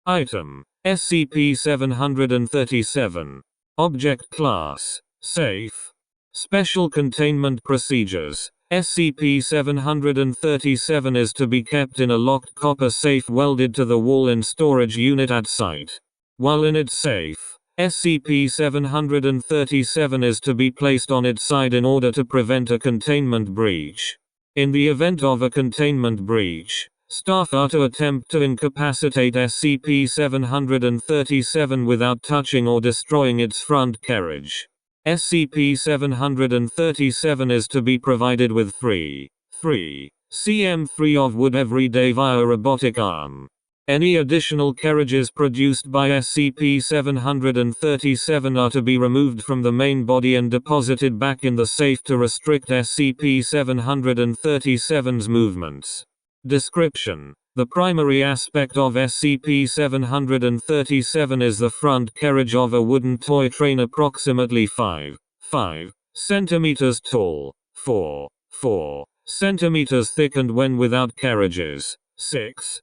Item: SCP-737. Object Class: Safe. Special Containment Procedures: SCP-737 is to be kept in a locked copper safe welded to the wall in storage unit at site. While in its safe, SCP-737 is to be placed on its side in order to prevent a containment breach. In the event of a containment breach, staff are to attempt to incapacitate SCP-737 without touching or destroying its front carriage. SCP-737 is to be provided with 3 cm3 of wood every day via a robotic arm. Any additional carriages produced by SCP-737 are to be removed from the main body and deposited back in the safe to restrict SCP-737's movements. Description: the primary aspect of SCP-737 is the front carriage of a wooden toy train approximately 5 cm tall, 4 cm thick, and when without carriages, 6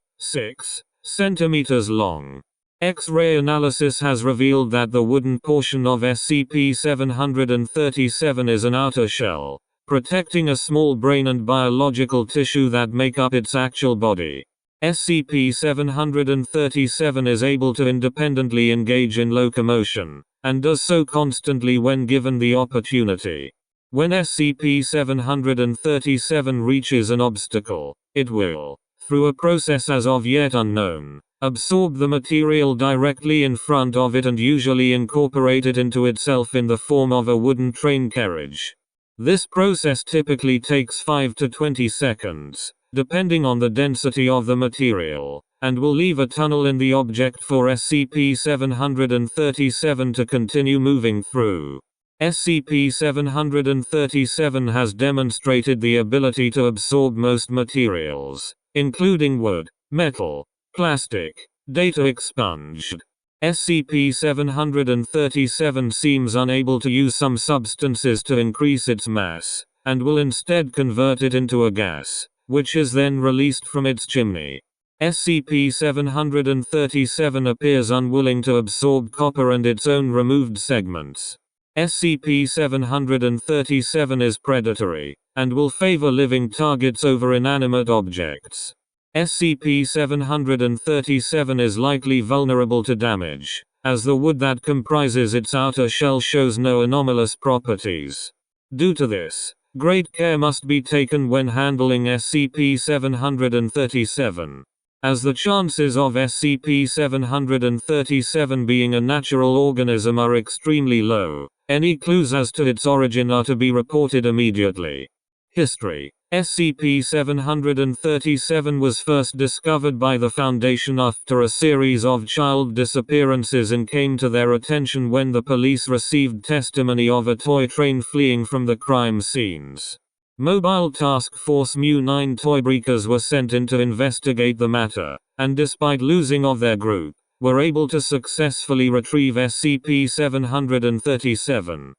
cm long. X-ray analysis has revealed that the wooden portion of SCP-737 is an outer shell, protecting a small brain and biological tissue that make up its actual body. SCP-737 is able to independently engage in locomotion, and does so constantly when given the opportunity. When SCP-737 reaches an obstacle, it will, through a process as of yet unknown, absorb the material directly in front of it and usually incorporate it into itself in the form of a wooden train carriage. This process typically takes 5 to 20 seconds, depending on the density of the material, and will leave a tunnel in the object for SCP-737 to continue moving through. SCP-737 has demonstrated the ability to absorb most materials, including wood, metal, plastic, data expunged. SCP-737 seems unable to use some substances to increase its mass, and will instead convert it into a gas, which is then released from its chimney. SCP-737 appears unwilling to absorb copper and its own removed segments. SCP-737 is predatory, and will favor living targets over inanimate objects. SCP-737 is likely vulnerable to damage, as the wood that comprises its outer shell shows no anomalous properties. Due to this, great care must be taken when handling SCP-737, as the chances of SCP-737 being a natural organism are extremely low. Any clues as to its origin are to be reported immediately. History: SCP-737 was first discovered by the Foundation after a series of child disappearances and came to their attention when the police received testimony of a toy train fleeing from the crime scenes. Mobile Task Force Mu-9 Toybreakers were sent in to investigate the matter, and despite losing of their group, were able to successfully retrieve SCP-737.